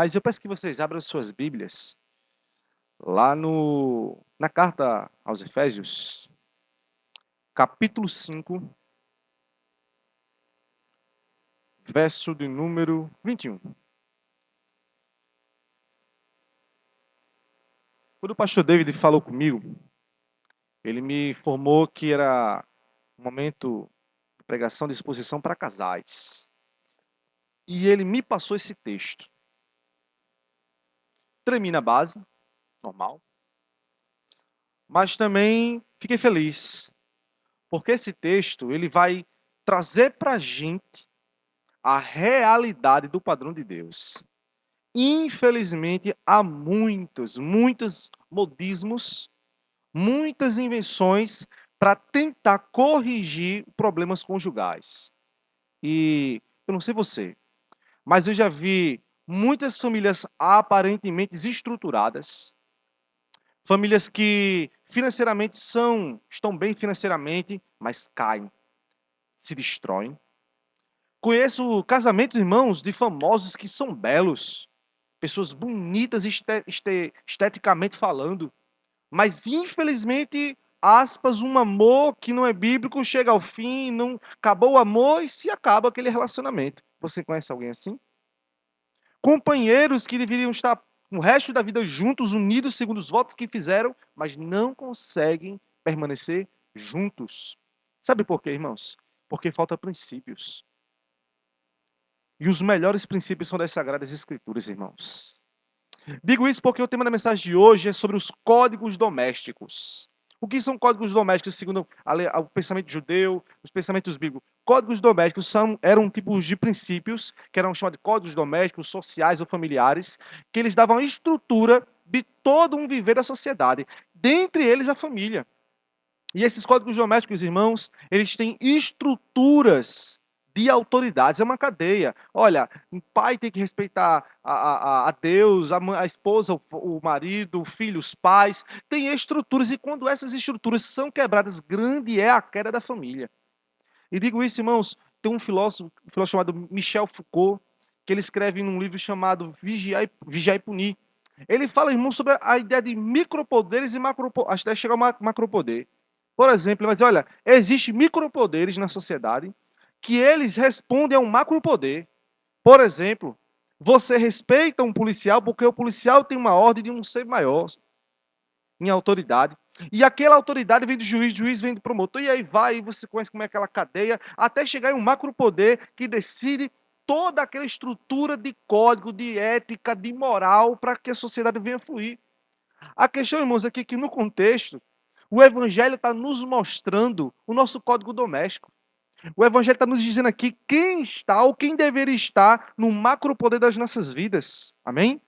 Mas eu peço que vocês abram suas Bíblias lá na carta aos Efésios, capítulo 5, verso de número 21. Quando o pastor David falou comigo, ele me informou que era um momento de pregação de exposição para casais. E ele me passou esse texto. Tremi na base, normal, mas também fiquei feliz, porque esse texto ele vai trazer para a gente a realidade do padrão de Deus. Infelizmente, há muitos modismos, muitas invenções para tentar corrigir problemas conjugais. E eu não sei você, mas eu já vi muitas famílias aparentemente estruturadas, famílias que financeiramente estão bem financeiramente, mas caem, se destroem. Conheço casamentos, irmãos, de famosos que são belos, pessoas bonitas esteticamente falando, mas infelizmente, aspas, um amor que não é bíblico chega ao fim, não acabou o amor e se acaba aquele relacionamento. Você conhece alguém assim? Companheiros que deveriam estar o resto da vida juntos, unidos segundo os votos que fizeram, mas não conseguem permanecer juntos. Sabe por quê, irmãos? Porque falta princípios. E os melhores princípios são das Sagradas Escrituras, irmãos. Digo isso porque o tema da mensagem de hoje é sobre os códigos domésticos. O que são códigos domésticos, segundo o pensamento judeu, os pensamentos bíblicos? Códigos domésticos eram tipos de princípios, que eram chamados de códigos domésticos, sociais ou familiares, que eles davam a estrutura de todo um viver da sociedade, dentre eles a família. E esses códigos domésticos, irmãos, eles têm estruturas de autoridades, é uma cadeia. Olha, o pai tem que respeitar a Deus, a esposa, o marido, o filho, os pais. Tem estruturas, e quando essas estruturas são quebradas, grande é a queda da família. E digo isso, irmãos, tem um filósofo chamado Michel Foucault, que ele escreve num livro chamado Vigiar e Punir. Ele fala, irmãos, sobre a ideia de micropoderes e macropoderes, até chegar ao macropoder. Por exemplo, mas olha, existem micropoderes na sociedade que eles respondem a um macropoder. Por exemplo, você respeita um policial porque o policial tem uma ordem de um ser maior em autoridade. E aquela autoridade vem do juiz, o juiz vem do promotor, e aí vai, e você conhece como é aquela cadeia, até chegar em um macropoder que decide toda aquela estrutura de código, de ética, de moral, para que a sociedade venha fluir. A questão, irmãos, aqui é que no contexto, o Evangelho está nos mostrando o nosso código doméstico. O Evangelho está nos dizendo aqui quem está ou quem deveria estar no macropoder das nossas vidas. Amém?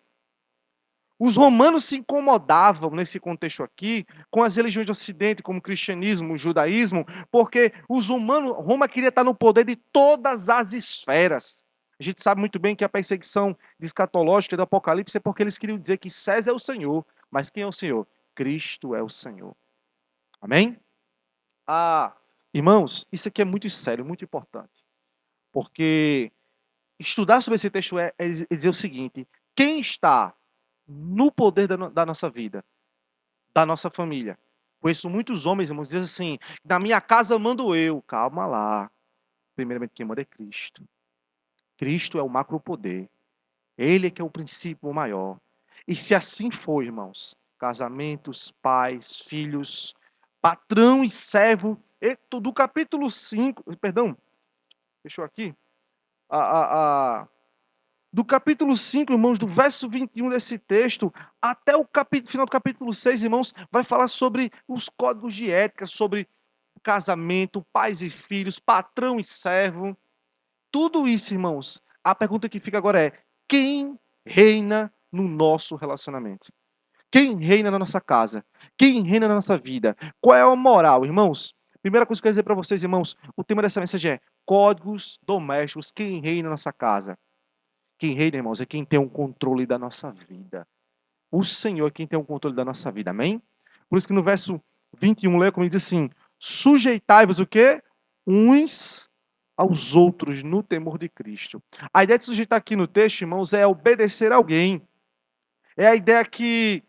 Os romanos se incomodavam, nesse contexto aqui, com as religiões do Ocidente, como o cristianismo, o judaísmo, porque Roma queria estar no poder de todas as esferas. A gente sabe muito bem que a perseguição escatológica do Apocalipse é porque eles queriam dizer que César é o Senhor. Mas quem é o Senhor? Cristo é o Senhor. Amém? Irmãos, isso aqui é muito sério, muito importante. Porque estudar sobre esse texto é dizer o seguinte: quem está no poder da nossa vida, da nossa família? Conheço muitos homens, irmãos, dizem assim: na minha casa mando eu. Calma lá. Primeiramente, quem manda é Cristo. Cristo é o macropoder. Ele é que é o princípio maior. E se assim for, irmãos, casamentos, pais, filhos, patrão e servo, do capítulo 5, perdão, fechou aqui? Do capítulo 5, irmãos, do verso 21 desse texto, até o final do capítulo 6, irmãos, vai falar sobre os códigos de ética, sobre casamento, pais e filhos, patrão e servo. Tudo isso, irmãos, a pergunta que fica agora é: quem reina no nosso relacionamento? Quem reina na nossa casa? Quem reina na nossa vida? Qual é a moral, irmãos? Primeira coisa que eu quero dizer para vocês, irmãos, o tema dessa mensagem é códigos domésticos. Quem reina na nossa casa? Quem reina, irmãos, é quem tem o controle da nossa vida. O Senhor é quem tem o controle da nossa vida, amém? Por isso que no verso 21, leia como ele diz assim: sujeitai-vos o quê? Uns aos outros no temor de Cristo. A ideia de sujeitar aqui no texto, irmãos, é obedecer a alguém. É a ideia que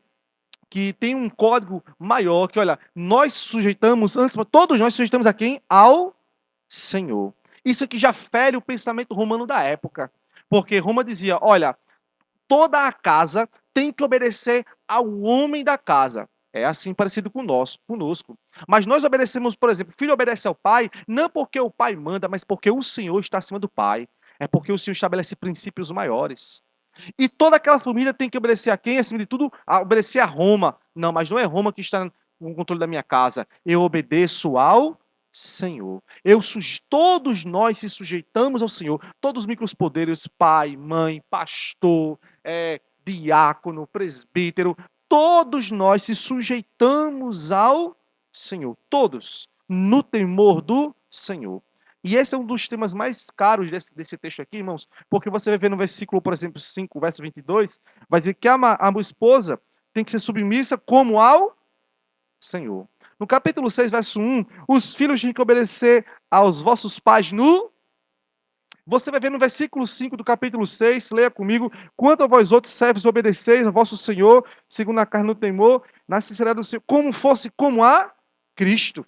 tem um código maior, que olha, nós sujeitamos, antes, todos nós sujeitamos a quem? Ao Senhor. Isso aqui já fere o pensamento romano da época. Porque Roma dizia, olha, toda a casa tem que obedecer ao homem da casa. É assim parecido conosco. Mas nós obedecemos, por exemplo, o filho obedece ao pai, não porque o pai manda, mas porque o Senhor está acima do pai. É porque o Senhor estabelece princípios maiores. E toda aquela família tem que obedecer a quem? Acima de tudo, obedecer a Roma. Não, mas não é Roma que está no controle da minha casa. Eu obedeço ao Senhor. Todos nós se sujeitamos ao Senhor. Todos os micropoderes, pai, mãe, pastor, diácono, presbítero, todos nós se sujeitamos ao Senhor. Todos, no temor do Senhor. E esse é um dos temas mais caros desse texto aqui, irmãos, porque você vai ver no versículo, por exemplo, 5, verso 22, vai dizer que a esposa tem que ser submissa como ao Senhor. No capítulo 6, verso 1, os filhos têm que obedecer aos vossos pais no... Você vai ver no versículo 5 do capítulo 6, leia comigo, quanto a vós outros servos obedeceis a vosso Senhor, segundo a carne no temor, na sinceridade do Senhor, como fosse como a Cristo.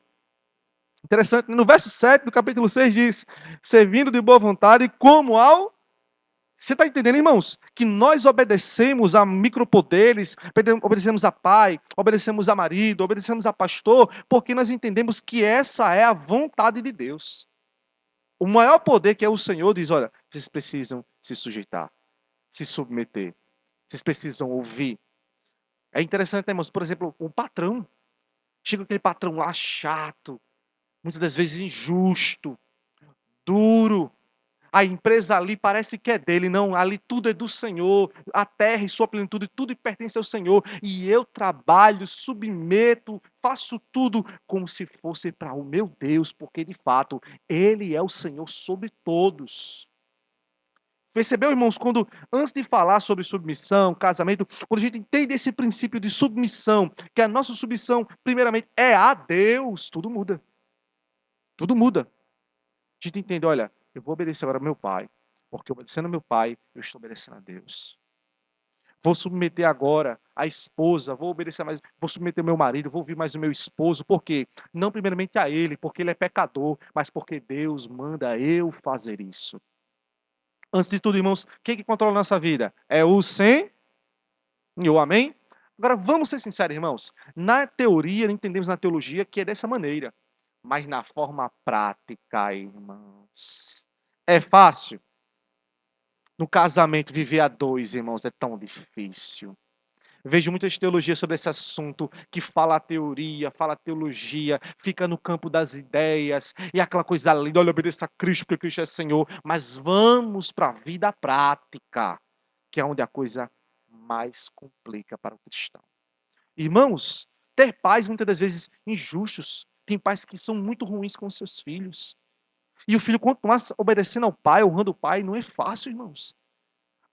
Interessante, no verso 7 do capítulo 6 diz, servindo de boa vontade como ao... Você está entendendo, irmãos? Que nós obedecemos a micropoderes, obedecemos a pai, obedecemos a marido, obedecemos a pastor, porque nós entendemos que essa é a vontade de Deus. O maior poder que é o Senhor diz, olha, vocês precisam se sujeitar, se submeter, vocês precisam ouvir. É interessante, irmãos, por exemplo, o patrão. Chega aquele patrão lá chato, muitas das vezes injusto, duro. A empresa ali parece que é dele, não, ali tudo é do Senhor, a terra e sua plenitude, tudo pertence ao Senhor, e eu trabalho, submeto, faço tudo como se fosse para o meu Deus, porque de fato, Ele é o Senhor sobre todos. Percebeu, irmãos, quando antes de falar sobre submissão, casamento, quando a gente entende esse princípio de submissão, que a nossa submissão, primeiramente, é a Deus, tudo muda. Tudo muda. A gente entende, olha, eu vou obedecer agora ao meu pai, porque obedecendo ao meu pai, eu estou obedecendo a Deus. Vou submeter agora a esposa, vou obedecer mais, vou submeter o meu marido, vou ouvir mais o meu esposo, por quê? Não primeiramente a ele, porque ele é pecador, mas porque Deus manda eu fazer isso. Antes de tudo, irmãos, quem que controla a nossa vida? É o Senhor, amém? Agora, vamos ser sinceros, irmãos. Na teoria, entendemos na teologia que é dessa maneira. Mas na forma prática, irmãos, é fácil? No casamento, viver a dois, irmãos, é tão difícil. Vejo muitas teologias sobre esse assunto, que fala a teoria, fala a teologia, fica no campo das ideias, e aquela coisa linda, olha, obedeça a Cristo, porque Cristo é Senhor. Mas vamos para a vida prática, que é onde a coisa mais complica para o cristão. Irmãos, ter pais muitas das vezes injustos, tem pais que são muito ruins com seus filhos. E o filho continuar obedecendo ao pai, honrando o pai, não é fácil, irmãos.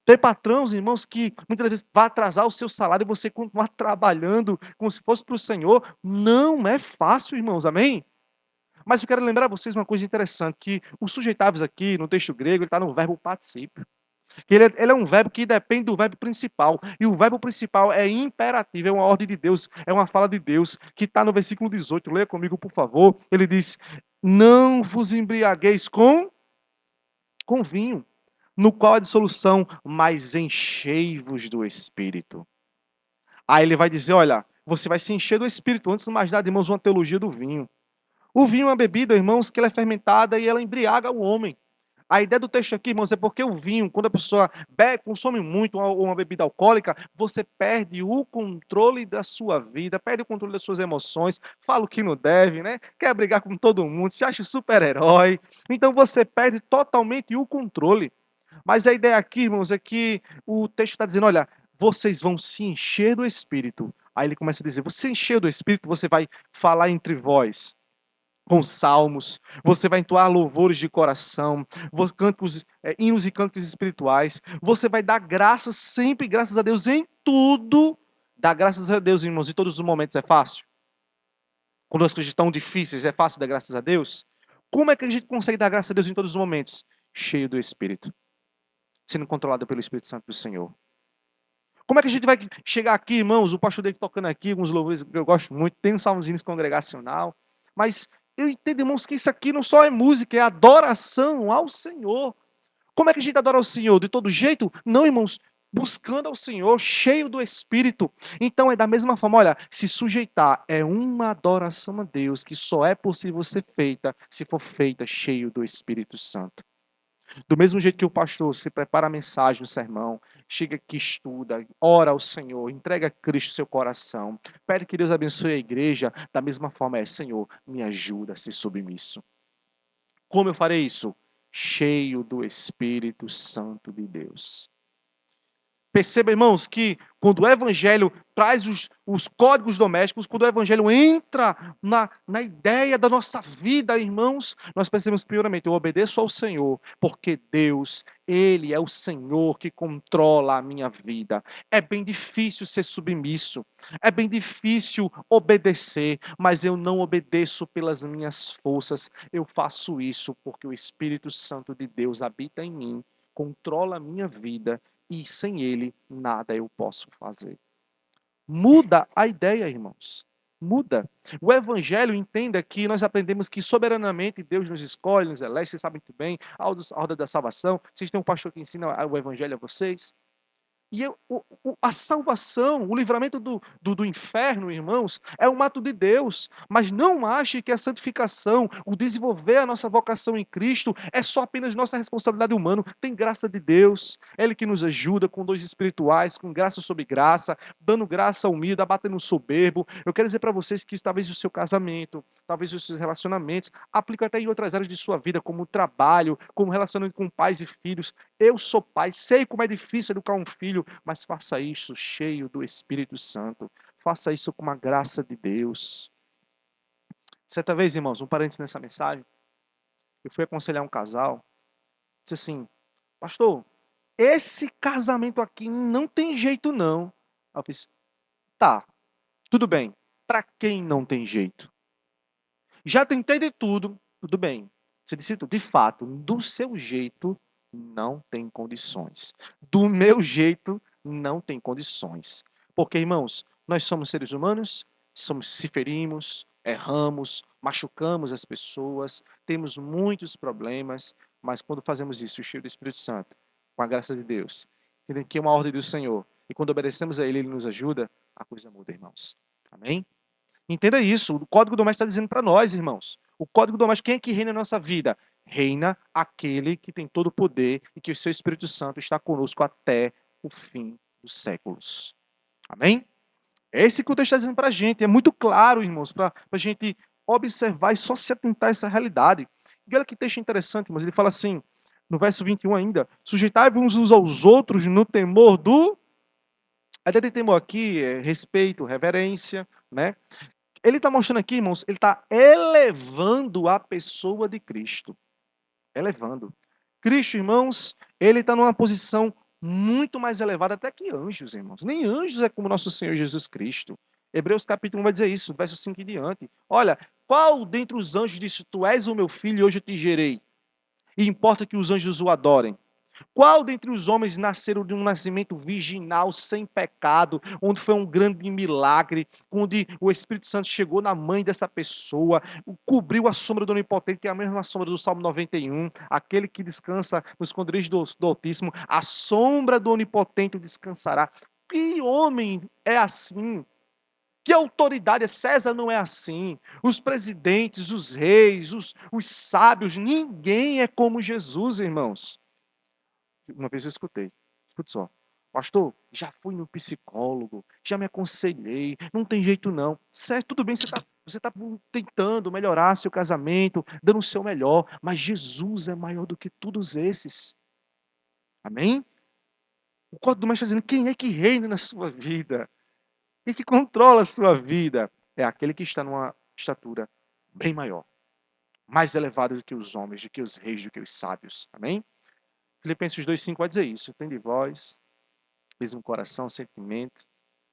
Ter patrões, irmãos, que muitas vezes vai atrasar o seu salário e você continuar trabalhando como se fosse para o Senhor, não é fácil, irmãos, amém? Mas eu quero lembrar a vocês uma coisa interessante, que o sujeitáveis aqui, no texto grego, ele está no verbo particípio. Ele é um verbo que depende do verbo principal. E o verbo principal é imperativo, é uma ordem de Deus, é uma fala de Deus, que está no versículo 18. Leia comigo, por favor. Ele diz, não vos embriagueis com vinho, no qual há dissolução, mas enchei-vos do Espírito. Aí ele vai dizer, olha, você vai se encher do Espírito. Antes de mais nada, irmãos, uma teologia do vinho. O vinho é uma bebida, irmãos, que ela é fermentada e ela embriaga o homem. A ideia do texto aqui, irmãos, é porque o vinho, quando a pessoa consome muito uma bebida alcoólica, você perde o controle da sua vida, perde o controle das suas emoções, fala o que não deve, né? Quer brigar com todo mundo, se acha super-herói. Então você perde totalmente o controle. Mas a ideia aqui, irmãos, é que o texto está dizendo, olha, vocês vão se encher do Espírito. Aí ele começa a dizer, você encher do Espírito, você vai falar entre vós com salmos, você vai entoar louvores de coração, cânticos, hinos e cânticos espirituais, você vai dar graças, sempre graças a Deus em tudo, dar graças a Deus, irmãos, em todos os momentos é fácil? Quando as coisas estão difíceis, é fácil dar graças a Deus? Como é que a gente consegue dar graça a Deus em todos os momentos? Cheio do Espírito, sendo controlado pelo Espírito Santo do Senhor. Como é que a gente vai chegar aqui, irmãos? O pastor David tocando aqui, alguns louvores que eu gosto muito, tem um salmozinho congregacional, mas eu entendo, irmãos, que isso aqui não só é música, é adoração ao Senhor. Como é que a gente adora ao Senhor? De todo jeito? Não, irmãos. Buscando ao Senhor, cheio do Espírito. Então é da mesma forma, olha, se sujeitar é uma adoração a Deus que só é possível ser feita se for feita cheio do Espírito Santo. Do mesmo jeito que o pastor se prepara a mensagem, o sermão, chega aqui, estuda, ora ao Senhor, entrega a Cristo seu coração, pede que Deus abençoe a igreja, da mesma forma é, Senhor, me ajuda a ser submisso. Como eu farei isso? Cheio do Espírito Santo de Deus. Perceba, irmãos, que quando o Evangelho traz os códigos domésticos, quando o Evangelho entra na ideia da nossa vida, irmãos, nós percebemos primeiramente, eu obedeço ao Senhor, porque Deus, Ele é o Senhor que controla a minha vida. É bem difícil ser submisso, é bem difícil obedecer, mas eu não obedeço pelas minhas forças, eu faço isso porque o Espírito Santo de Deus habita em mim, controla a minha vida, e sem ele nada eu posso fazer. Muda a ideia, irmãos. Muda. O Evangelho entenda que nós aprendemos que soberanamente Deus nos escolhe, nos elege, vocês sabem muito bem, a ordem da salvação. Vocês têm um pastor que ensina o Evangelho a vocês. E a salvação, o livramento do inferno, irmãos, é um ato de Deus. Mas não ache que a santificação, o desenvolver a nossa vocação em Cristo, é só apenas nossa responsabilidade humana. Tem graça de Deus. É Ele que nos ajuda com dons espirituais, com graça sobre graça, dando graça ao humilde, abatendo o soberbo. Eu quero dizer para vocês que talvez o seu casamento, talvez os seus relacionamentos, aplica até em outras áreas de sua vida, como o trabalho, como relacionamento com pais e filhos. Eu sou pai, sei como é difícil educar um filho, mas faça isso cheio do Espírito Santo. Faça isso com a graça de Deus. Certa vez, irmãos, um parênteses nessa mensagem, eu fui aconselhar um casal, disse assim, pastor, esse casamento aqui não tem jeito não. Eu fiz, tá, tudo bem. Para quem não tem jeito? Já tentei de tudo, tudo bem. Você disse tudo. De fato, do seu jeito, não tem condições. Do meu jeito, não tem condições. Porque, irmãos, nós somos seres humanos, se ferimos, erramos, machucamos as pessoas, temos muitos problemas, mas quando fazemos isso, cheio do Espírito Santo, com a graça de Deus, entendendo que é uma ordem do Senhor, e quando obedecemos a Ele, Ele nos ajuda, a coisa muda, irmãos. Amém? Entenda isso. O Código Doméstico está dizendo para nós, irmãos. O Código Doméstico, quem é que reina na nossa vida? Reina aquele que tem todo o poder e que o seu Espírito Santo está conosco até o fim dos séculos. Amém? É esse que o texto está dizendo para a gente. É muito claro, irmãos, para a gente observar e só se atentar a essa realidade. E olha que texto interessante, irmãos. Ele fala assim, no verso 21 ainda, sujeitai-vos uns aos outros no temor do... A ideia de temor aqui é respeito, reverência, né? Ele está mostrando aqui, irmãos, ele está elevando a pessoa de Cristo. Elevando. Cristo, irmãos, ele está numa posição muito mais elevada até que anjos, irmãos. Nem anjos é como nosso Senhor Jesus Cristo. Hebreus capítulo 1 vai dizer isso, verso 5 em diante. Olha, qual dentre os anjos disse, tu és o meu filho e hoje eu te gerei? E importa que os anjos o adorem. Qual dentre os homens nasceram de um nascimento virginal, sem pecado, onde foi um grande milagre, onde o Espírito Santo chegou na mãe dessa pessoa, cobriu a sombra do Onipotente, que é a mesma sombra do Salmo 91, aquele que descansa no esconderijo do Altíssimo, a sombra do Onipotente descansará. Que homem é assim? Que autoridade? César não é assim. Os presidentes, os reis, os sábios, ninguém é como Jesus, irmãos. Uma vez eu escutei, escute só, pastor, já fui no psicólogo, já me aconselhei, não tem jeito não. Certo, tudo bem, você tá tentando melhorar seu casamento, dando o seu melhor, mas Jesus é maior do que todos esses. Amém? O Código do Mestre está dizendo, quem é que reina na sua vida? Quem é que controla a sua vida? É aquele que está numa estatura bem maior, mais elevada do que os homens, do que os reis, do que os sábios. Amém? Filipenses 2,5 vai dizer isso. Tem de vós, mesmo coração, sentimento,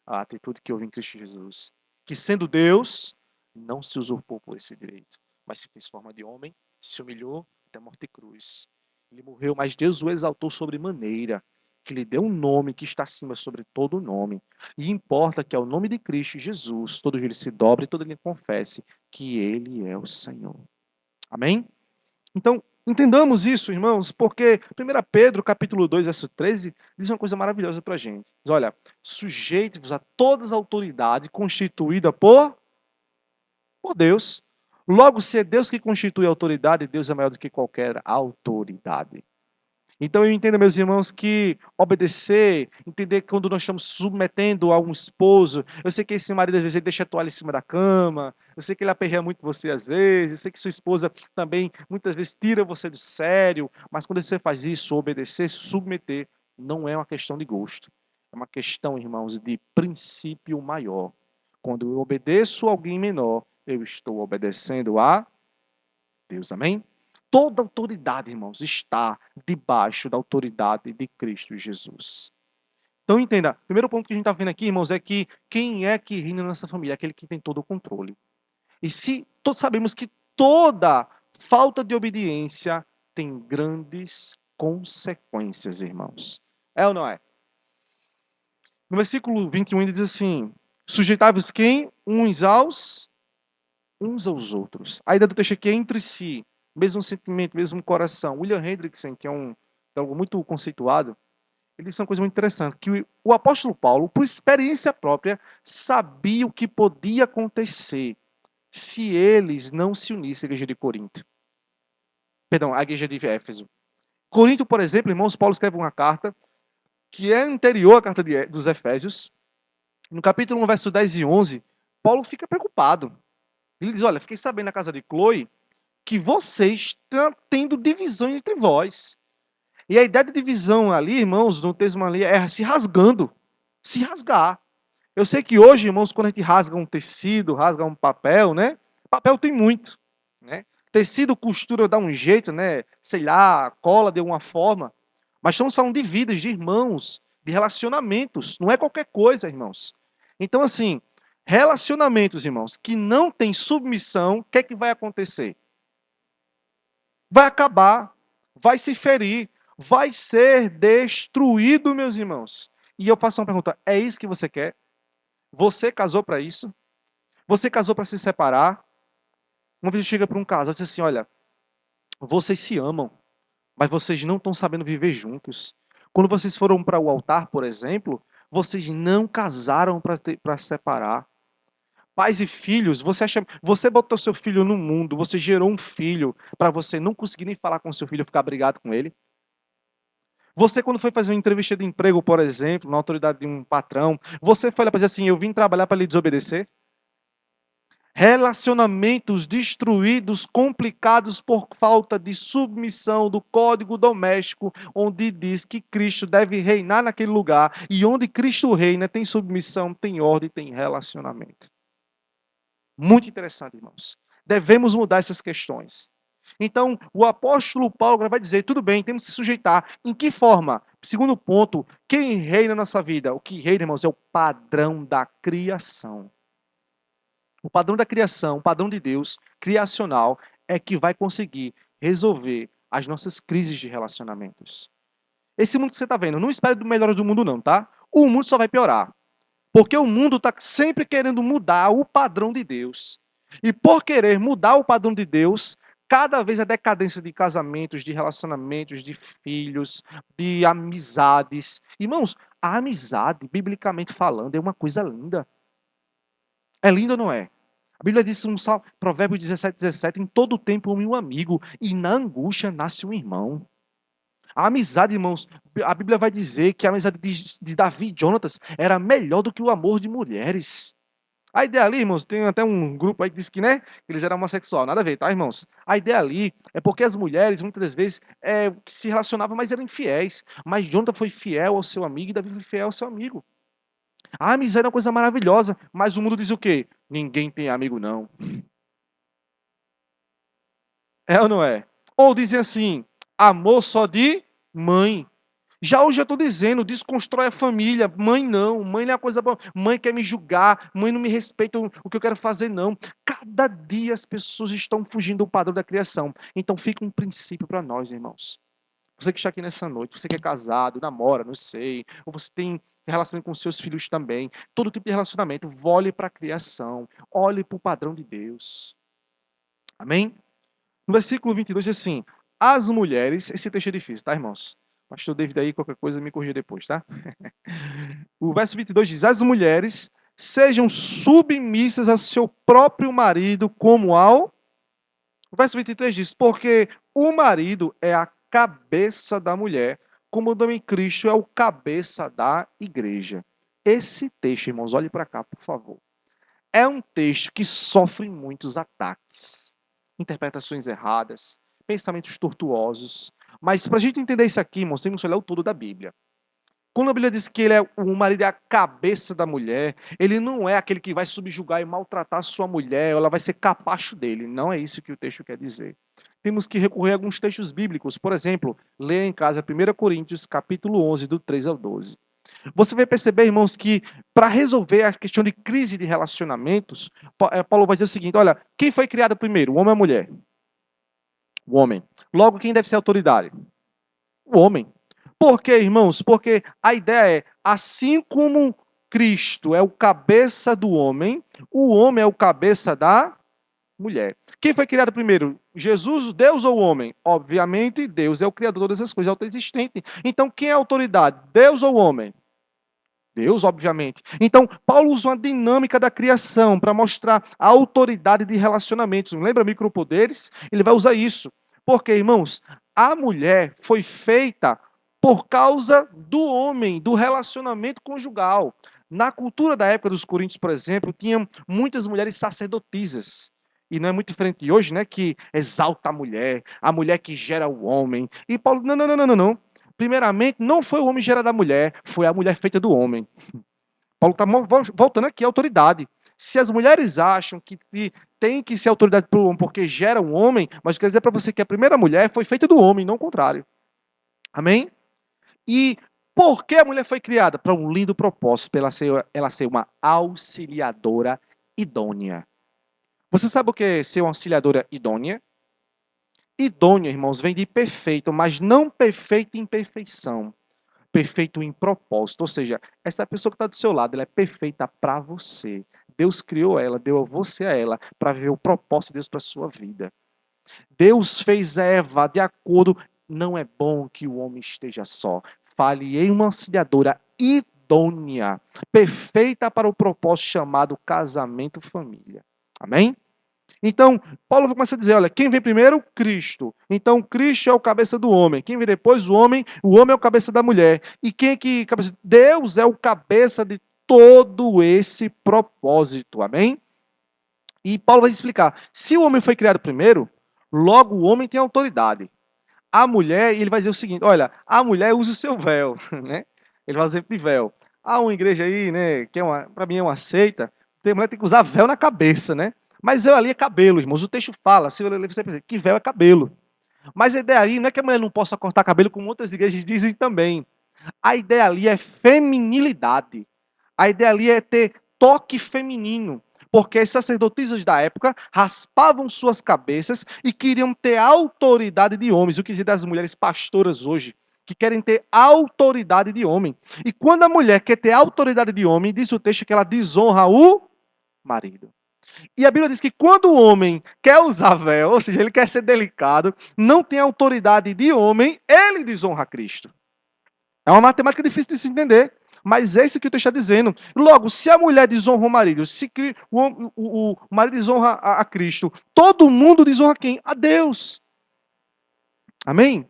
a atitude que houve em Cristo Jesus, que sendo Deus, não se usurpou por esse direito, mas se fez forma de homem, se humilhou até a morte de cruz. Ele morreu, mas Deus o exaltou sobremaneira, que lhe deu um nome que está acima sobre todo nome. E importa que ao nome de Cristo Jesus, todo joelho se dobre e todo ele confesse que ele é o Senhor. Amém? Então, entendamos isso, irmãos, porque 1 Pedro, capítulo 2, verso 13, diz uma coisa maravilhosa para a gente. Diz, olha, sujeite-vos a todas as autoridades constituídas por Deus. Logo, se é Deus que constitui a autoridade, Deus é maior do que qualquer autoridade. Então eu entendo, meus irmãos, que obedecer, entender que quando nós estamos submetendo a um esposo, eu sei que esse marido às vezes ele deixa a toalha em cima da cama, eu sei que ele aperreia muito você às vezes, eu sei que sua esposa também muitas vezes tira você do sério, mas quando você faz isso, obedecer, submeter, não é uma questão de gosto, é uma questão, irmãos, de princípio maior. Quando eu obedeço a alguém menor, eu estou obedecendo a Deus, amém? Toda autoridade, irmãos, está debaixo da autoridade de Cristo Jesus. Então, entenda, o primeiro ponto que a gente está vendo aqui, irmãos, é que quem é que reina na nossa família? É aquele que tem todo o controle. E se todos sabemos que toda falta de obediência tem grandes consequências, irmãos. É ou não é? No versículo 21 ele diz assim: sujeitai-vos quem? Uns aos outros. A ideia do texto aqui é entre si, mesmo sentimento, mesmo coração. William Hendrickson, que é um teólogo muito conceituado, ele disse uma coisa muito interessante, que o apóstolo Paulo, por experiência própria, sabia o que podia acontecer se eles não se unissem à igreja de Corinto. Perdão, à igreja de Éfeso. Corinto, por exemplo, irmãos, Paulo escreve uma carta que é anterior à carta dos Efésios. No capítulo 1, verso 10 e 11, Paulo fica preocupado. Ele diz, olha, fiquei sabendo na casa de Chloe que vocês estão tendo divisão entre vós. E a ideia de divisão ali, irmãos, no texto ali, é se rasgando. Se rasgar. Eu sei que hoje, irmãos, quando a gente rasga um tecido, rasga um papel, né? Papel tem muito, né? Tecido, costura dá um jeito, né? Sei lá, cola de alguma forma. Mas estamos falando de vidas, de irmãos, de relacionamentos. Não é qualquer coisa, irmãos. Então, assim, relacionamentos, irmãos, que não tem submissão, o que é que vai acontecer? Vai acabar, vai se ferir, vai ser destruído, meus irmãos. E eu faço uma pergunta: é isso que você quer? Você casou para isso? Você casou para se separar? Uma vez chega para um casal e diz assim: olha, vocês se amam, mas vocês não estão sabendo viver juntos. Quando vocês foram para o altar, por exemplo, vocês não casaram para separar. Pais e filhos, você botou seu filho no mundo, você gerou um filho para você não conseguir nem falar com seu filho, ficar brigado com ele. Você, quando foi fazer uma entrevista de emprego, por exemplo, na autoridade de um patrão, você foi lá para dizer assim: eu vim trabalhar para lhe desobedecer? Relacionamentos destruídos, complicados por falta de submissão do código doméstico, onde diz que Cristo deve reinar naquele lugar, e onde Cristo reina, tem submissão, tem ordem, tem relacionamento. Muito interessante, irmãos. Devemos mudar essas questões. Então, o apóstolo Paulo vai dizer: tudo bem, temos que se sujeitar. Em que forma? Segundo ponto, quem reina na nossa vida? O que reina, irmãos, é o padrão da criação. O padrão da criação, o padrão de Deus, criacional, é que vai conseguir resolver as nossas crises de relacionamentos. Esse mundo que você está vendo, não espere do melhor do mundo, não, tá? O mundo só vai piorar. Porque o mundo está sempre querendo mudar o padrão de Deus. E por querer mudar o padrão de Deus, cada vez a decadência de casamentos, de relacionamentos, de filhos, de amizades. Irmãos, a amizade, biblicamente falando, é uma coisa linda. É linda ou não é? A Bíblia diz um Provérbio 17:17, em todo tempo ame um amigo, e na angústia nasce um irmão. A amizade, irmãos, a Bíblia vai dizer que a amizade de Davi e Jonatas era melhor do que o amor de mulheres. A ideia ali, irmãos, tem até um grupo aí que diz que, né, eles eram homossexuais. Nada a ver, tá, irmãos? A ideia ali é porque as mulheres, muitas das vezes, se relacionavam, mas eram infiéis. Mas Jonathan foi fiel ao seu amigo e Davi foi fiel ao seu amigo. A amizade é uma coisa maravilhosa, mas o mundo diz o quê? Ninguém tem amigo, não. É ou não é? Ou dizem assim, amor só de mãe. Já hoje eu estou dizendo, desconstrói a família. Mãe não é uma coisa boa. Mãe quer me julgar, mãe não me respeita o que eu quero fazer, não. Cada dia as pessoas estão fugindo do padrão da criação. Então fica um princípio para nós, irmãos. Você que está aqui nessa noite, você que é casado, namora, não sei, ou você tem relacionamento com seus filhos também, todo tipo de relacionamento, olhe para a criação, olhe para o padrão de Deus. Amém? No versículo 22 diz assim, as mulheres, esse texto é difícil, tá, irmãos? Pastor David aí, qualquer coisa, me corrija depois, tá? O verso 22 diz, as mulheres sejam submissas a seu próprio marido como ao... O verso 23 diz, porque o marido é a cabeça da mulher, como também Cristo é o cabeça da igreja. Esse texto, irmãos, olhe para cá, por favor. É um texto que sofre muitos ataques, interpretações erradas, pensamentos tortuosos. Mas para a gente entender isso aqui, irmãos, temos que olhar o todo da Bíblia. Quando a Bíblia diz que o marido é a cabeça da mulher, ele não é aquele que vai subjugar e maltratar a sua mulher, ela vai ser capacho dele. Não é isso que o texto quer dizer. Temos que recorrer a alguns textos bíblicos. Por exemplo, leia em casa 1 Coríntios, capítulo 11, do 3 ao 12. Você vai perceber, irmãos, que para resolver a questão de crise de relacionamentos, Paulo vai dizer o seguinte, olha, quem foi criado primeiro, o homem ou a mulher? O homem. Logo, quem deve ser a autoridade? O homem. Por quê, irmãos? Porque a ideia é, assim como Cristo é o cabeça do homem, o homem é o cabeça da mulher. Quem foi criado primeiro? Jesus, Deus ou o homem? Obviamente, Deus é o criador de todas as coisas, autoexistente. Então, quem é a autoridade? Deus ou o homem? Deus, obviamente. Então, Paulo usa uma dinâmica da criação para mostrar a autoridade de relacionamentos. Lembra micropoderes? Ele vai usar isso. Porque, irmãos, a mulher foi feita por causa do homem, do relacionamento conjugal. Na cultura da época dos coríntios, por exemplo, tinham muitas mulheres sacerdotisas. E não é muito diferente de hoje, né? Que exalta a mulher que gera o homem. E Paulo, não. Primeiramente, não foi o homem gerado da mulher, foi a mulher feita do homem. Paulo está voltando aqui à autoridade. Se as mulheres acham que tem que ser autoridade para o homem porque gera um homem, mas quer dizer para você que a primeira mulher foi feita do homem, não o contrário. Amém? E por que a mulher foi criada? Para um lindo propósito, para ela ser uma auxiliadora idônea. Você sabe o que é ser uma auxiliadora idônea? Idônea, irmãos, vem de perfeito, mas não perfeito em perfeição. Perfeito em propósito, ou seja, essa pessoa que está do seu lado, ela é perfeita para você. Deus criou ela, deu a você a ela, para ver o propósito de Deus para a sua vida. Deus fez Eva de acordo, não é bom que o homem esteja só. Fale em uma auxiliadora idônea, perfeita para o propósito chamado casamento família. Amém? Então, Paulo começa a dizer, olha, quem vem primeiro? Cristo. Então, Cristo é o cabeça do homem. Quem vem depois? O homem é o cabeça da mulher. E quem é que cabeça? Deus é o cabeça de todo esse propósito. Amém? E Paulo vai explicar, se o homem foi criado primeiro, logo o homem tem autoridade. A mulher, ele vai dizer o seguinte, olha, a mulher usa o seu véu, né? Ele vai usar exemplo de véu. Há uma igreja aí, né, que para mim é uma seita, a mulher tem que usar véu na cabeça, né? Mas véu ali é cabelo, irmãos. O texto fala, se você pensa, que véu é cabelo. Mas a ideia ali não é que a mulher não possa cortar cabelo, como outras igrejas dizem também. A ideia ali é feminilidade. A ideia ali é ter toque feminino. Porque as sacerdotisas da época raspavam suas cabeças e queriam ter autoridade de homens. O que diz das mulheres pastoras hoje, que querem ter autoridade de homem. E quando a mulher quer ter autoridade de homem, diz o texto que ela desonra o marido. E a Bíblia diz que quando o homem quer usar véu, ou seja, ele quer ser delicado, não tem autoridade de homem, ele desonra Cristo. É uma matemática difícil de se entender, mas é isso que o texto está dizendo. Logo, se a mulher desonra o marido, se o marido desonra a Cristo, todo mundo desonra quem? A Deus. Amém?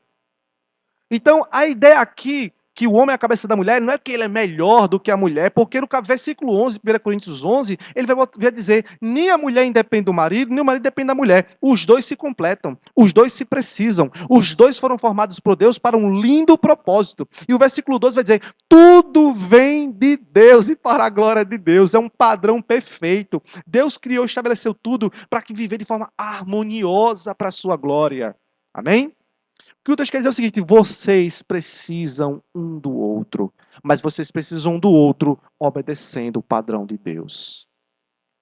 Então, a ideia aqui que o homem é a cabeça da mulher, não é que ele é melhor do que a mulher, porque no versículo 11, 1 Coríntios 11, ele vai dizer, nem a mulher independe do marido, nem o marido depende da mulher. Os dois se completam, os dois se precisam, os dois foram formados por Deus para um lindo propósito. E o versículo 12 vai dizer, tudo vem de Deus e para a glória de Deus, é um padrão perfeito. Deus criou e estabeleceu tudo para que viver de forma harmoniosa para a sua glória. Amém? O que o texto quer dizer é o seguinte: vocês precisam um do outro, mas vocês precisam um do outro obedecendo o padrão de Deus.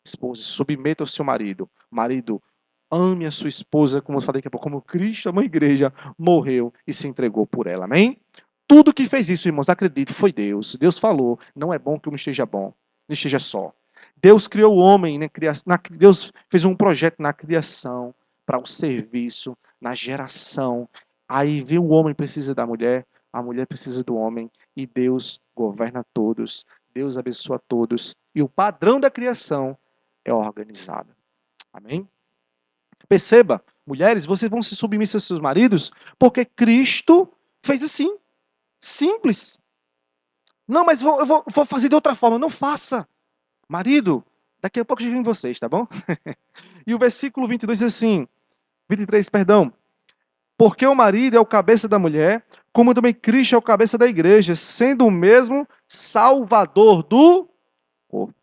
Esposa, submeta ao seu marido. Marido, ame a sua esposa, como eu falei daqui a pouco, como Cristo, a mãe igreja, morreu e se entregou por ela. Amém? Tudo que fez isso, irmãos, acredite, foi Deus. Deus falou, não é bom que o homem esteja bom, não esteja só. Deus criou o homem, né? Deus fez um projeto na criação, para o serviço, na geração. Aí viu o homem precisa da mulher, a mulher precisa do homem, e Deus governa todos, Deus abençoa todos, e o padrão da criação é organizado. Amém? Perceba, mulheres, vocês vão se submeter aos seus maridos porque Cristo fez assim. Simples. Não, mas vou fazer de outra forma. Não faça. Marido, daqui a pouco eu chego em vocês, tá bom? E o versículo 22 diz assim, 23, perdão. Porque o marido é o cabeça da mulher, como também Cristo é o cabeça da igreja, sendo o mesmo salvador do corpo.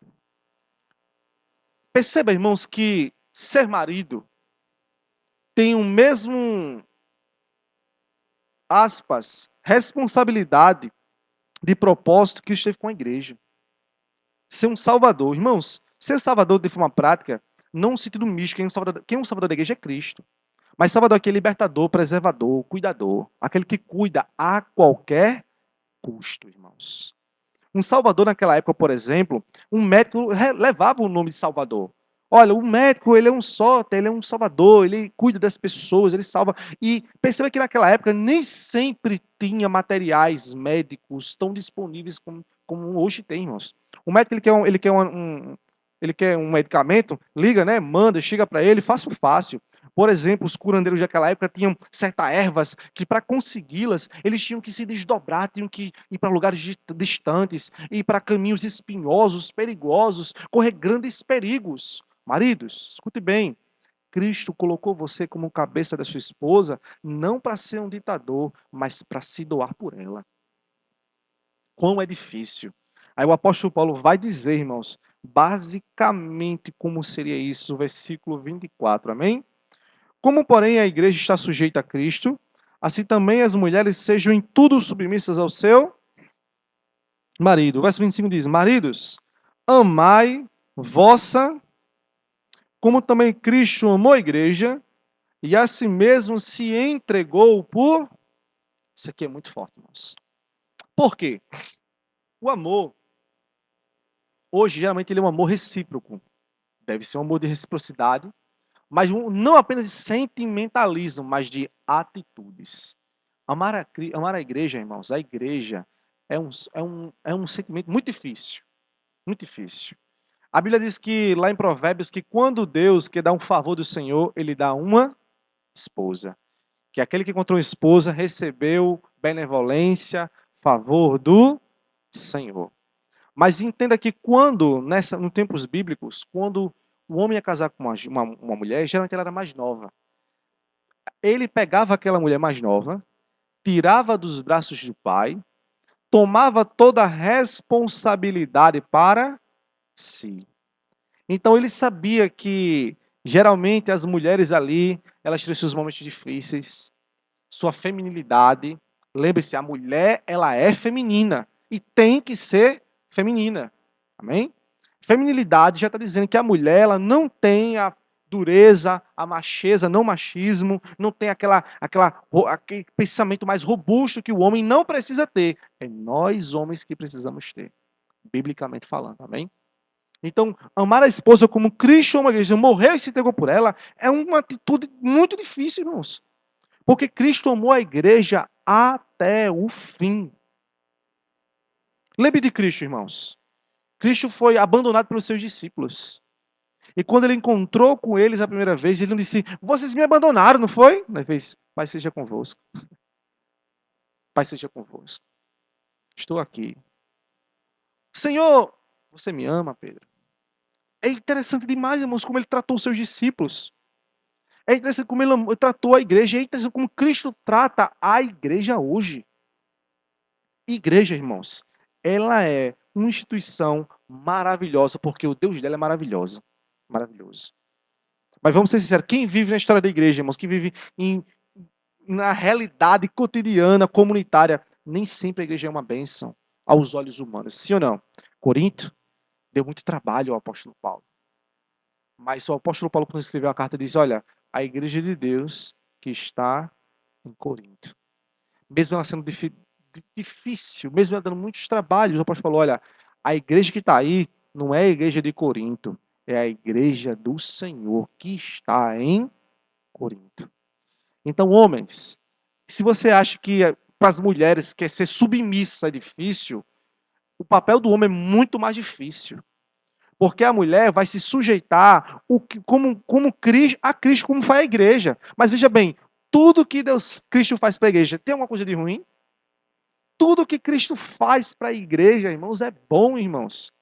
Perceba, irmãos, que ser marido tem o mesmo, aspas, responsabilidade de propósito que Cristo teve com a igreja. Ser um salvador. Irmãos, ser salvador de forma prática, não no sentido místico, quem é um salvador da igreja é Cristo. Mas salvador aqui é libertador, preservador, cuidador. Aquele que cuida a qualquer custo, irmãos. Um salvador naquela época, por exemplo, um médico levava o nome de salvador. Olha, o médico, ele é um sóter, ele é um salvador, ele cuida das pessoas, ele salva. E perceba que naquela época nem sempre tinha materiais médicos tão disponíveis como hoje tem, irmãos. O médico, ele quer um medicamento, liga, né? Manda, chega para ele, fácil, fácil. Por exemplo, os curandeiros daquela época tinham certas ervas que, para consegui-las, eles tinham que se desdobrar, tinham que ir para lugares distantes, ir para caminhos espinhosos, perigosos, correr grandes perigos. Maridos, escute bem. Cristo colocou você como cabeça da sua esposa, não para ser um ditador, mas para se doar por ela. Quão é difícil. Aí o apóstolo Paulo vai dizer, irmãos, basicamente como seria isso, versículo 24, amém? Como, porém, a igreja está sujeita a Cristo, assim também as mulheres sejam em tudo submissas ao seu marido. O verso 25 diz: Maridos, amai vossa, como também Cristo amou a igreja, e a si mesmo se entregou por. Isso aqui é muito forte, irmãos. Por quê? O amor, hoje, geralmente, ele é um amor recíproco. Deve ser um amor de reciprocidade, mas não apenas de sentimentalismo, mas de atitudes. Amar a igreja, irmãos, a igreja é um sentimento muito difícil. Muito difícil. A Bíblia diz que, lá em Provérbios, que quando Deus quer dar um favor do Senhor, ele dá uma esposa. Que aquele que encontrou esposa recebeu benevolência, favor do Senhor. Mas entenda que quando, nos tempos bíblicos, quando o homem ia casar com uma mulher, geralmente ela era mais nova. Ele pegava aquela mulher mais nova, tirava dos braços do pai, tomava toda a responsabilidade para si. Então ele sabia que geralmente as mulheres ali, elas tinham seus momentos difíceis, sua feminilidade. Lembre-se, a mulher, ela é feminina e tem que ser feminina. Amém? Feminilidade já está dizendo que a mulher, ela não tem a dureza, a macheza, não machismo, não tem aquele pensamento mais robusto que o homem não precisa ter. É nós, homens, que precisamos ter, biblicamente falando. Amém? Então, amar a esposa como Cristo ama a igreja, morreu e se entregou por ela, é uma atitude muito difícil, irmãos. Porque Cristo amou a igreja até o fim. Lembre de Cristo, irmãos. Cristo foi abandonado pelos seus discípulos. E quando ele encontrou com eles a primeira vez, ele não disse: Vocês me abandonaram, não foi? Ele fez: Pai seja convosco. Pai seja convosco. Estou aqui. Senhor, você me ama, Pedro. É interessante demais, irmãos, como ele tratou os seus discípulos. É interessante como ele tratou a igreja. É interessante como Cristo trata a igreja hoje. Igreja, irmãos, ela é uma instituição maravilhosa, porque o Deus dela é maravilhoso. Maravilhoso. Mas vamos ser sinceros, quem vive na história da igreja, irmãos, quem vive na realidade cotidiana, comunitária, nem sempre a igreja é uma bênção aos olhos humanos. Sim ou não? Corinto deu muito trabalho ao apóstolo Paulo. Mas o apóstolo Paulo, quando escreveu a carta, diz: olha, a igreja de Deus que está em Corinto. Mesmo ela sendo difícil, mesmo ela dando muitos trabalhos, o apóstolo falou: olha, a igreja que está aí não é a igreja de Corinto, é a igreja do Senhor que está em Corinto. Então, homens, se você acha que para as mulheres quer ser submissa é difícil, o papel do homem é muito mais difícil. Porque a mulher vai se sujeitar como Cristo, a Cristo, como faz a igreja. Mas veja bem, tudo que Cristo faz para a igreja tem alguma coisa de ruim? Tudo que Cristo faz para a igreja, irmãos, é bom, irmãos.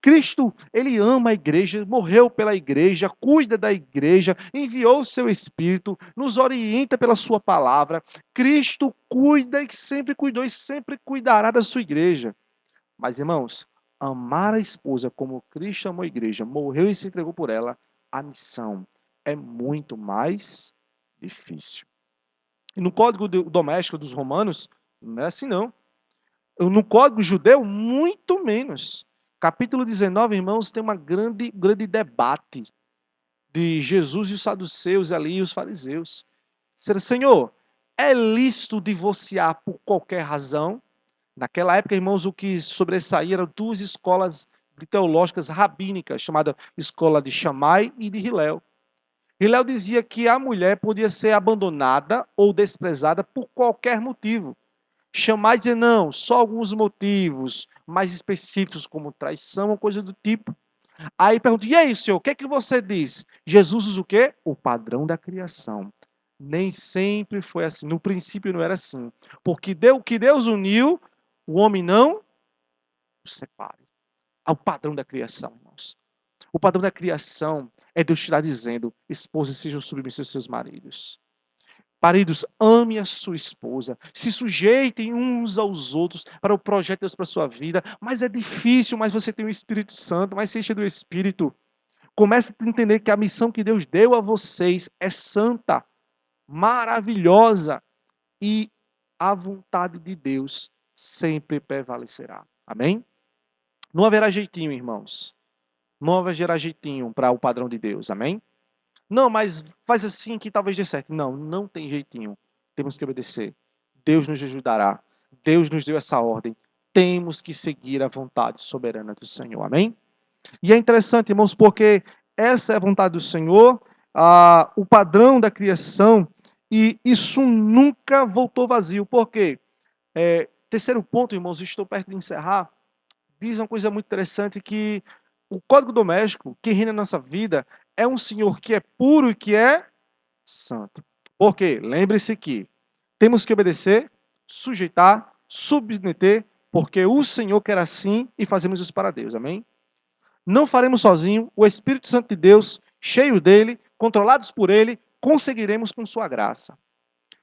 Cristo, ele ama a igreja, morreu pela igreja, cuida da igreja, enviou o seu Espírito, nos orienta pela sua palavra. Cristo cuida e sempre cuidou e sempre cuidará da sua igreja. Mas, irmãos, amar a esposa como Cristo amou a igreja, morreu e se entregou por ela, a missão é muito mais difícil. E no Código Doméstico dos Romanos, não é assim não. No Código Judeu, muito menos. Capítulo 19, irmãos, tem um grande debate de Jesus e os saduceus ali, e os fariseus. Disseram: Senhor, é lícito divorciar por qualquer razão? Naquela época, irmãos, o que sobressaía eram duas escolas teológicas rabínicas, chamada escola de Shammai e de Hillel. Hillel dizia que a mulher podia ser abandonada ou desprezada por qualquer motivo. Shammai dizia não, só alguns motivos mais específicos, como traição ou coisa do tipo. Aí pergunta: e aí, senhor, o que é que você diz? Jesus usa o quê? O padrão da criação. Nem sempre foi assim. No princípio não era assim. Porque o que Deus uniu, o homem não o separe. Ao padrão da criação, irmãos. O padrão da criação é Deus estar dizendo: esposas sejam submissas aos seus maridos. Maridos, ame a sua esposa, se sujeitem uns aos outros para o projeto de Deus para a sua vida. Mas é difícil, mas você tem o Espírito Santo, mas seja do Espírito. Comece a entender que a missão que Deus deu a vocês é santa, maravilhosa e a vontade de Deus sempre prevalecerá. Amém? Não haverá jeitinho, irmãos. Não haverá jeitinho para o padrão de Deus. Amém? Não, mas faz assim que talvez dê certo. Não, não tem jeitinho. Temos que obedecer. Deus nos ajudará. Deus nos deu essa ordem. Temos que seguir a vontade soberana do Senhor. Amém? E é interessante, irmãos, porque essa é a vontade do Senhor, o padrão da criação, e isso nunca voltou vazio. Por quê? Terceiro ponto, irmãos, estou perto de encerrar, diz uma coisa muito interessante, que o Código Doméstico, que reina na nossa vida, é um Senhor que é puro e que é santo. Por quê? Lembre-se que temos que obedecer, sujeitar, submeter, porque o Senhor quer assim e fazemos isso para Deus. Amém? Não faremos sozinho, o Espírito Santo de Deus, cheio dele, controlados por ele, conseguiremos com sua graça.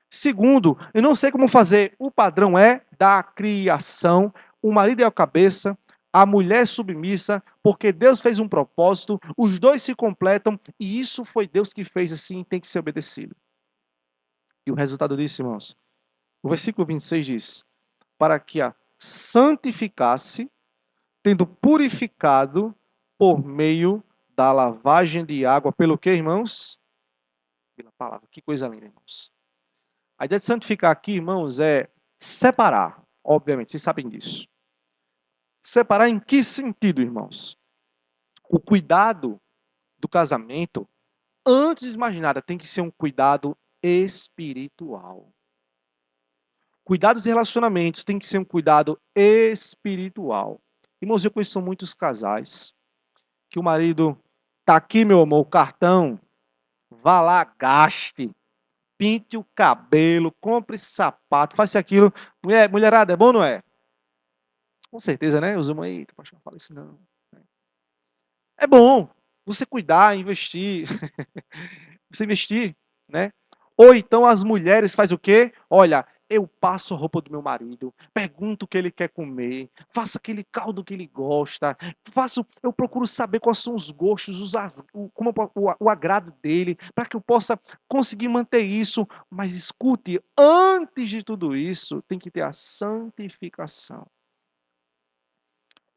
Segundo, eu não sei como fazer, o padrão é da criação, o marido é a cabeça, a mulher é submissa, porque Deus fez um propósito, os dois se completam, e isso foi Deus que fez assim, tem que ser obedecido. E o resultado disso, irmãos, o versículo 26 diz: para que a santificasse, tendo purificado por meio da lavagem de água, pelo que, irmãos? Pela palavra. Que coisa linda, irmãos. A ideia de santificar aqui, irmãos, é separar. Obviamente, vocês sabem disso. Separar em que sentido, irmãos? O cuidado do casamento, antes de mais nada, tem que ser um cuidado espiritual. Cuidar dos relacionamentos tem que ser um cuidado espiritual. Irmãos, eu conheço muitos casais que o marido tá aqui, meu amor, o cartão, vá lá, gaste, pinte o cabelo, compre sapato, faça aquilo. Mulherada, é bom, não é? Com certeza, né? Os homens, eita, pastor, não fala isso não. É bom você cuidar, investir, você investir, né? Ou então as mulheres faz o quê? Olha, eu passo a roupa do meu marido, pergunto o que ele quer comer, faço aquele caldo que ele gosta, eu procuro saber quais são os gostos, o agrado dele, para que eu possa conseguir manter isso. Mas escute, antes de tudo isso, tem que ter a santificação.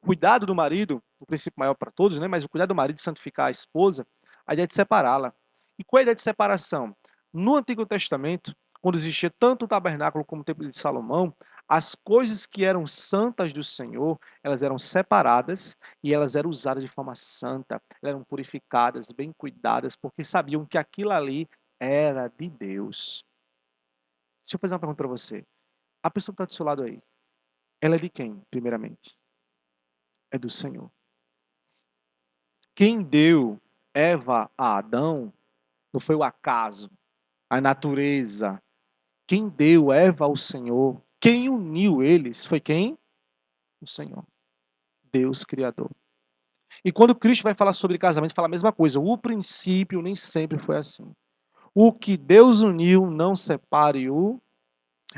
Cuidado do marido, o princípio maior para todos, né? Mas o cuidado do marido de santificar a esposa, a ideia de separá-la. E qual é a ideia de separação? No Antigo Testamento, quando existia tanto o tabernáculo como o templo de Salomão, as coisas que eram santas do Senhor, elas eram separadas e elas eram usadas de forma santa, elas eram purificadas, bem cuidadas, porque sabiam que aquilo ali era de Deus. Deixa eu fazer uma pergunta para você. A pessoa que está do seu lado aí, ela é de quem, primeiramente? É do Senhor. Quem deu Eva a Adão não foi o acaso, a natureza. Quem deu Eva ao Senhor, quem uniu eles foi quem? O Senhor, Deus Criador. E quando Cristo vai falar sobre casamento, fala a mesma coisa. O princípio nem sempre foi assim. O que Deus uniu, não separe o.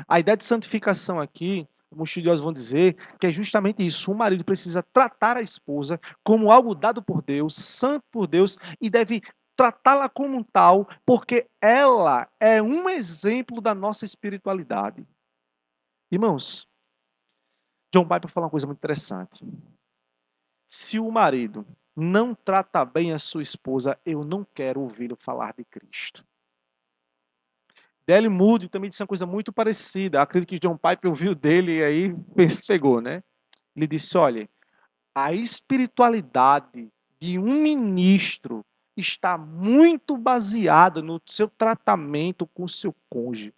A ideia de santificação aqui, como os estudiosos vão dizer, que é justamente isso. O marido precisa tratar a esposa como algo dado por Deus, santo por Deus, e deve tratá-la como um tal, porque ela é um exemplo da nossa espiritualidade. Irmãos, John Piper falou uma coisa muito interessante. Se o marido não trata bem a sua esposa, eu não quero ouvi-lo falar de Cristo. Dale Moody também disse uma coisa muito parecida. Acredito que John Piper ouviu dele e aí pegou, né? Ele disse: olha, a espiritualidade de um ministro está muito baseada no seu tratamento com o seu cônjuge.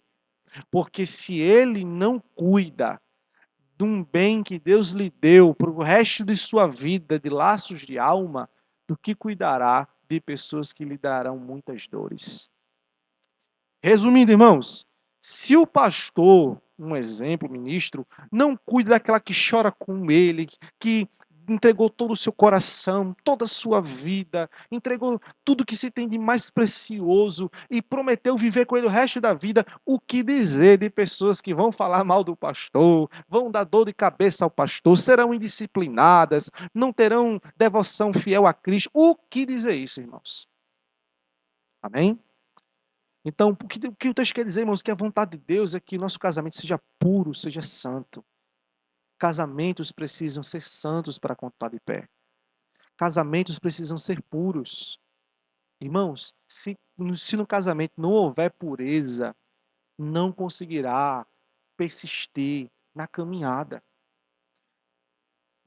Porque se ele não cuida de um bem que Deus lhe deu para o resto de sua vida, de laços de alma, do que cuidará de pessoas que lhe darão muitas dores. Resumindo, irmãos, se o pastor, um exemplo, ministro, não cuida daquela que chora com ele, que entregou todo o seu coração, toda a sua vida, entregou tudo que se tem de mais precioso e prometeu viver com ele o resto da vida, o que dizer de pessoas que vão falar mal do pastor, vão dar dor de cabeça ao pastor, serão indisciplinadas, não terão devoção fiel a Cristo? O que dizer isso, irmãos? Amém? Então, o que o texto quer dizer, irmãos, que a vontade de Deus é que nosso casamento seja puro, seja santo. Casamentos precisam ser santos para contar de pé. Casamentos precisam ser puros. Irmãos, se no casamento não houver pureza, não conseguirá persistir na caminhada.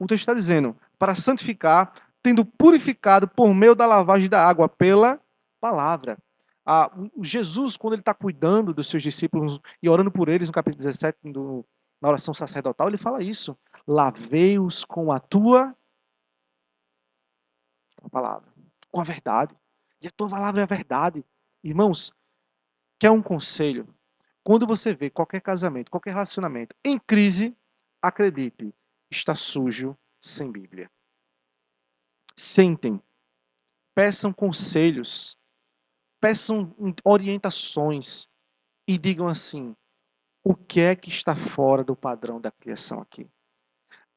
O texto está dizendo, para santificar, tendo purificado por meio da lavagem da água pela palavra. O Jesus, quando ele está cuidando dos seus discípulos e orando por eles, no capítulo 17, na oração sacerdotal, ele fala isso. Lavei-os com a tua palavra, com a verdade. E a tua palavra é a verdade. Irmãos, quer um conselho? Quando você vê qualquer casamento, qualquer relacionamento em crise, acredite, está sujo sem Bíblia. Sentem, peçam conselhos, peçam orientações e digam assim: o que é que está fora do padrão da criação aqui?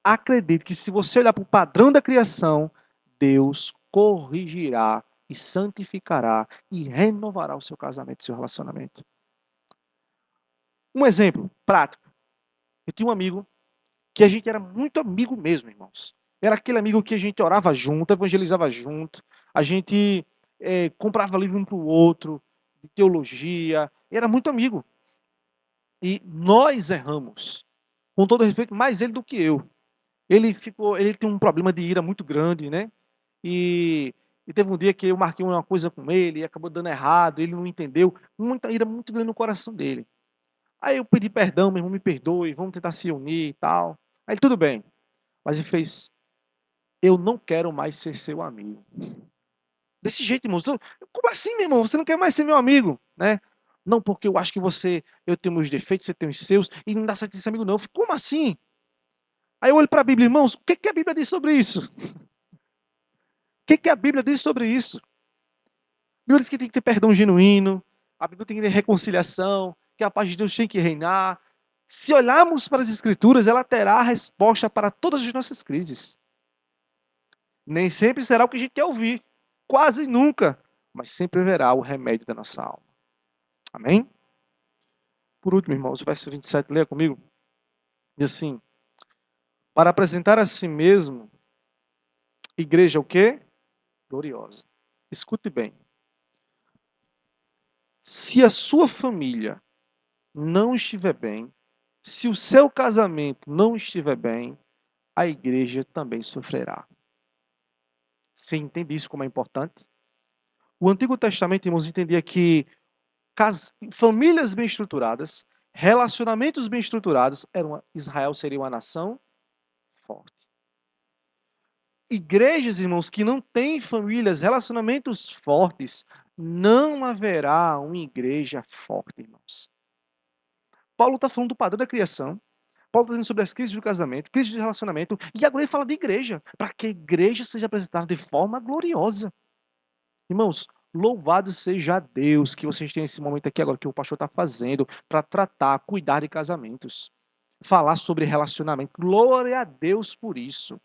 Acredite que se você olhar para o padrão da criação, Deus corrigirá e santificará e renovará o seu casamento, o seu relacionamento. Um exemplo prático. Eu tinha um amigo que a gente era muito amigo mesmo, irmãos. Era aquele amigo que a gente orava junto, evangelizava junto, a gente comprava livro um para o outro, de teologia, era muito amigo. E nós erramos, com todo respeito, mais ele do que eu. Ele tem um problema de ira muito grande, né? E teve um dia que eu marquei uma coisa com ele e acabou dando errado, ele não entendeu, muita ira muito grande no coração dele. Aí eu pedi perdão, meu irmão, me perdoe, vamos tentar se unir e tal. Aí ele, tudo bem. Mas ele fez, eu não quero mais ser seu amigo. Desse jeito, irmão. Como assim, meu irmão? Você não quer mais ser meu amigo, né? Não, porque eu acho que eu tenho meus defeitos, você tem os seus, e não dá certo ser amigo, não. Eu fico, como assim? Aí eu olho para a Bíblia, irmãos, o que a Bíblia diz sobre isso? O que a Bíblia diz sobre isso? A Bíblia diz que tem que ter perdão genuíno, a Bíblia tem que ter reconciliação, que a paz de Deus tem que reinar. Se olharmos para as Escrituras, ela terá a resposta para todas as nossas crises. Nem sempre será o que a gente quer ouvir, quase nunca, mas sempre haverá o remédio da nossa alma. Amém? Por último, irmãos, o verso 27, leia comigo. Diz assim: para apresentar a si mesmo, igreja o quê? Gloriosa. Escute bem. Se a sua família não estiver bem, se o seu casamento não estiver bem, a igreja também sofrerá. Você entende isso como é importante? O Antigo Testamento, irmãos, entendia que famílias bem estruturadas, relacionamentos bem estruturados, Israel seria uma nação forte. Igrejas, irmãos, que não têm famílias, relacionamentos fortes, não haverá uma igreja forte, irmãos. Paulo está falando do padrão da criação. Paulo está dizendo sobre as crises do casamento, crises de relacionamento, e agora ele fala de igreja, para que a igreja seja apresentada de forma gloriosa. Irmãos, louvado seja Deus que vocês têm esse momento aqui agora que o pastor está fazendo para tratar, cuidar de casamentos, falar sobre relacionamento. Glória a Deus por isso.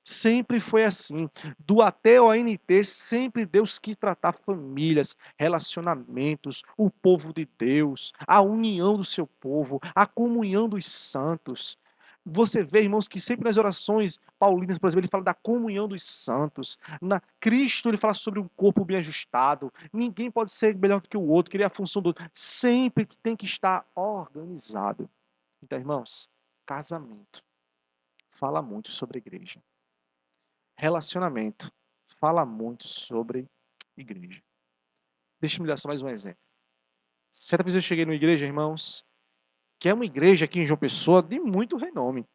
Sempre foi assim. Do até ao ANT, sempre Deus quis tratar famílias, relacionamentos, o povo de Deus, a união do seu povo, a comunhão dos santos. Você vê, irmãos, que sempre nas orações paulinas, por exemplo, ele fala da comunhão dos santos. Na Cristo, ele fala sobre um corpo bem ajustado. Ninguém pode ser melhor do que o outro, querer a função do outro. Sempre que tem que estar organizado. Então, irmãos, casamento fala muito sobre a igreja. Relacionamento fala muito sobre igreja. Deixa-me dar só mais um exemplo. Certa vez eu cheguei numa igreja, irmãos, que é uma igreja aqui em João Pessoa de muito renome.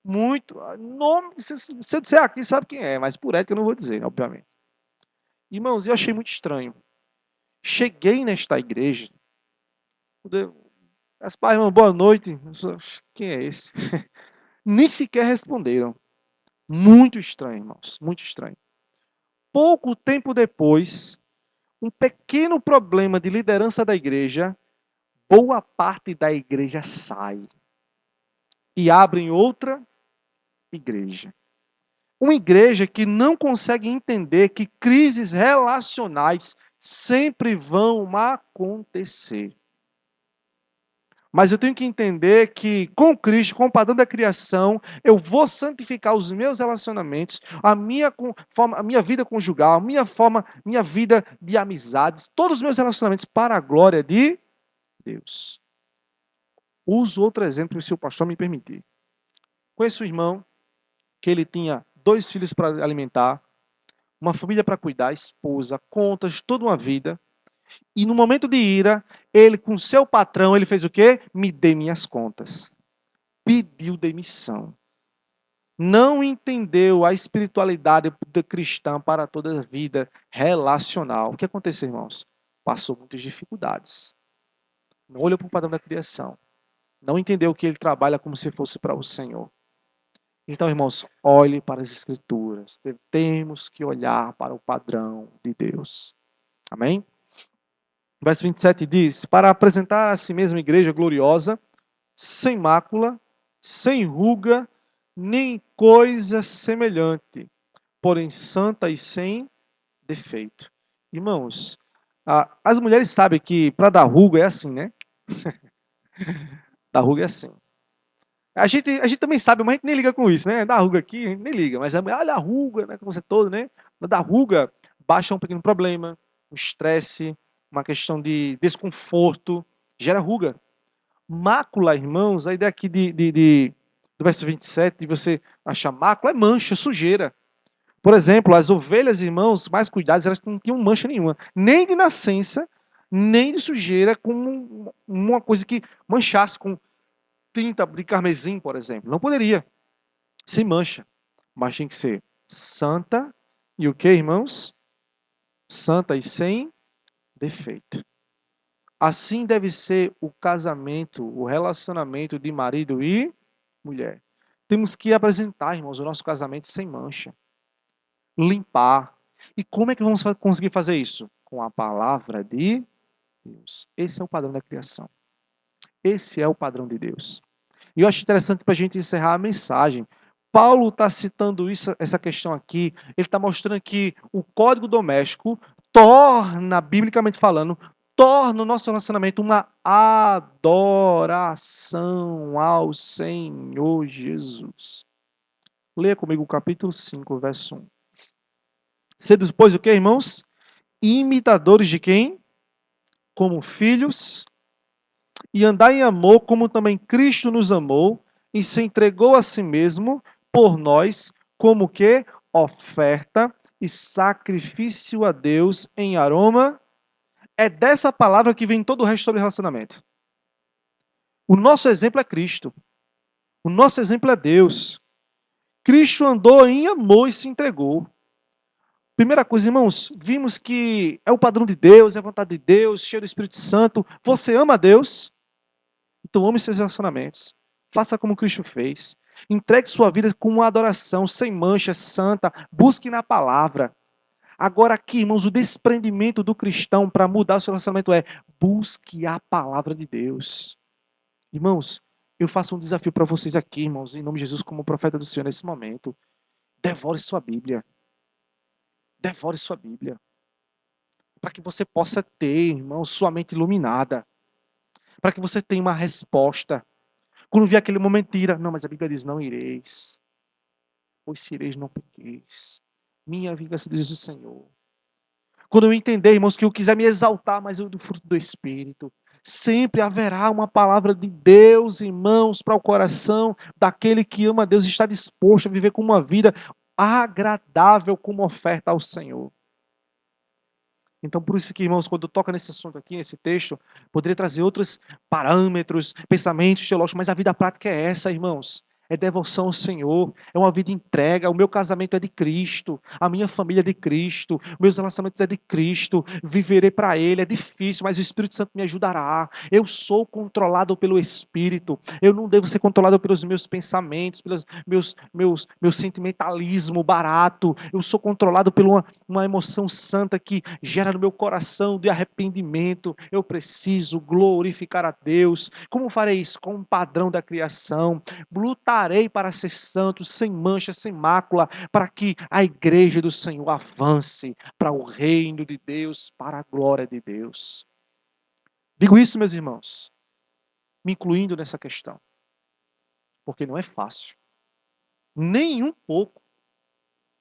Muito. Nome, se eu disser aqui, sabe quem é, mas por ética eu não vou dizer, obviamente. Irmãos, eu achei muito estranho. Cheguei nesta igreja. As pais, irmão, boa noite. Quem é esse? Nem sequer responderam. Muito estranho, irmãos. Muito estranho. Pouco tempo depois, um pequeno problema de liderança da igreja, boa parte da igreja sai e abrem outra igreja. Uma igreja que não consegue entender que crises relacionais sempre vão acontecer. Mas eu tenho que entender que com Cristo, com o padrão da criação, eu vou santificar os meus relacionamentos, a minha vida conjugal, minha vida de amizades, todos os meus relacionamentos para a glória de Deus. Uso outro exemplo, se o pastor me permitir. Conheço um irmão que ele tinha 2 filhos para alimentar, uma família para cuidar, esposa, contas, toda uma vida. E no momento de ira, ele com seu patrão, ele fez o quê? Me dê minhas contas. Pediu demissão. Não entendeu a espiritualidade cristã para toda a vida relacional. O que aconteceu, irmãos? Passou muitas dificuldades. Não olhou para o padrão da criação. Não entendeu que ele trabalha como se fosse para o Senhor. Então, irmãos, olhe para as Escrituras. Temos que olhar para o padrão de Deus. Amém? Verso 27 diz: para apresentar a si mesma igreja gloriosa, sem mácula, sem ruga, nem coisa semelhante, porém santa e sem defeito. Irmãos, as mulheres sabem que para dar ruga é assim, né? Dar ruga é assim. A gente também sabe, mas a gente nem liga com isso, né? Dá ruga aqui, a gente nem liga. Mas olha a ruga, né? Como você todo, né? Da ruga, baixa um pequeno problema, um estresse, uma questão de desconforto, gera ruga. Mácula, irmãos, a ideia aqui do verso 27, de você achar mácula, é mancha, sujeira. Por exemplo, as ovelhas, irmãos, mais cuidadas, elas não tinham mancha nenhuma. Nem de nascença, nem de sujeira, com uma coisa que manchasse com tinta de carmesim, por exemplo. Não poderia. Sem mancha. Mas tem que ser santa e o que, irmãos? Santa e sem defeito. Assim deve ser o casamento, o relacionamento de marido e mulher. Temos que apresentar, irmãos, o nosso casamento sem mancha. Limpar. E como é que vamos conseguir fazer isso? Com a palavra de Deus. Esse é o padrão da criação. Esse é o padrão de Deus. E eu acho interessante para a gente encerrar a mensagem. Paulo está citando essa questão aqui. Ele está mostrando que o código doméstico torna, biblicamente falando, torna o nosso relacionamento uma adoração ao Senhor Jesus. Leia comigo o capítulo 5, verso 1. Sede, pois, o que, irmãos? Imitadores de quem? Como filhos, e andar em amor, como também Cristo nos amou e se entregou a si mesmo por nós, como que oferta e sacrifício a Deus em aroma. É dessa palavra que vem todo o resto sobre relacionamento. O nosso exemplo é Cristo. O nosso exemplo é Deus. Cristo andou em amor e se entregou. Primeira coisa, irmãos, vimos que é o padrão de Deus, é a vontade de Deus, cheio do Espírito Santo. Você ama a Deus? Então ame seus relacionamentos. Faça como Cristo fez. Entregue sua vida com uma adoração sem mancha, santa. Busque na palavra. Agora aqui, irmãos, o desprendimento do cristão para mudar o seu relacionamento é busque a palavra de Deus. Irmãos, eu faço um desafio para vocês aqui, irmãos, em nome de Jesus, como profeta do Senhor nesse momento. Devore sua Bíblia. Devore sua Bíblia. Para que você possa ter, irmão, sua mente iluminada. Para que você tenha uma resposta. Quando vier aquele momento, ira. Não, mas a Bíblia diz, não ireis. Pois se ireis, não pequeis. Minha vingança diz o Senhor. Quando eu entender, irmãos, que eu quiser me exaltar, mas eu do fruto do Espírito, sempre haverá uma palavra de Deus, irmãos, para o coração daquele que ama a Deus e está disposto a viver com uma vida agradável como oferta ao Senhor. Então, por isso que, irmãos, quando toca nesse assunto aqui, nesse texto, poderia trazer outros parâmetros, pensamentos teológicos, mas a vida prática é essa, irmãos. É devoção ao Senhor, é uma vida entrega. O meu casamento é de Cristo, a minha família é de Cristo, meus relacionamentos é de Cristo, viverei para Ele. É difícil, mas o Espírito Santo me ajudará. Eu sou controlado pelo Espírito, eu não devo ser controlado pelos meus pensamentos, pelos meu sentimentalismo barato. Eu sou controlado por uma emoção santa que gera no meu coração de arrependimento. Eu preciso glorificar a Deus. Como farei isso? Com o padrão da criação. Lutarei para ser santo, sem mancha, sem mácula, para que a igreja do Senhor avance para o reino de Deus, para a glória de Deus. Digo isso, meus irmãos, me incluindo nessa questão, porque não é fácil. Nem um pouco.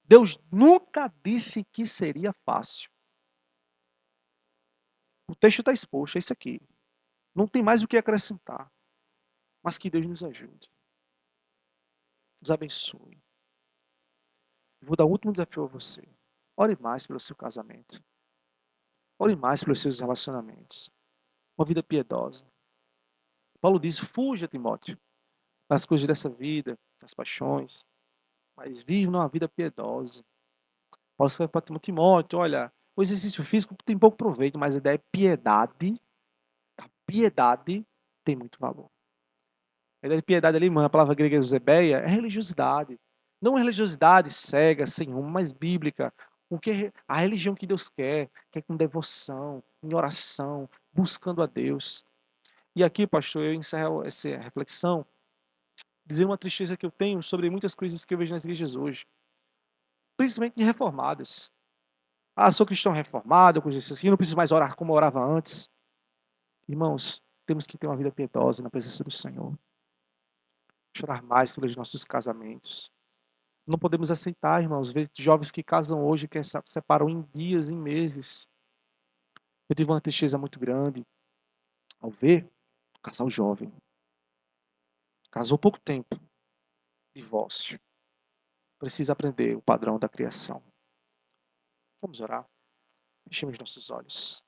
Deus nunca disse que seria fácil. O texto está exposto, é isso aqui. Não tem mais o que acrescentar. Mas que Deus nos ajude. Nos abençoe. Vou dar um último desafio a você. Ore mais pelo seu casamento. Ore mais pelos seus relacionamentos. Uma vida piedosa. Paulo diz, fuja, Timóteo, das coisas dessa vida, das paixões, mas vive uma vida piedosa. Paulo escreve para Timóteo, olha, o exercício físico tem pouco proveito, mas a ideia é piedade. A piedade tem muito valor. A ideia de piedade ali, mano, a palavra grega eusebeia, é religiosidade. Não é religiosidade cega, sem rumo, mas bíblica. O que a religião que Deus quer, que é com devoção, em oração, buscando a Deus. E aqui, pastor, eu encerro essa reflexão dizendo uma tristeza que eu tenho sobre muitas coisas que eu vejo nas igrejas hoje, principalmente reformadas. Ah, sou cristão reformado, com isso assim, não preciso mais orar como eu orava antes. Irmãos, temos que ter uma vida piedosa na presença do Senhor. Chorar mais pelos nossos casamentos. Não podemos aceitar, irmãos, ver jovens que casam hoje, que se separam em dias, em meses. Eu tive uma tristeza muito grande ao ver um casal jovem. Casou pouco tempo. Divórcio. Precisa aprender o padrão da criação. Vamos orar. Fechemos nossos olhos.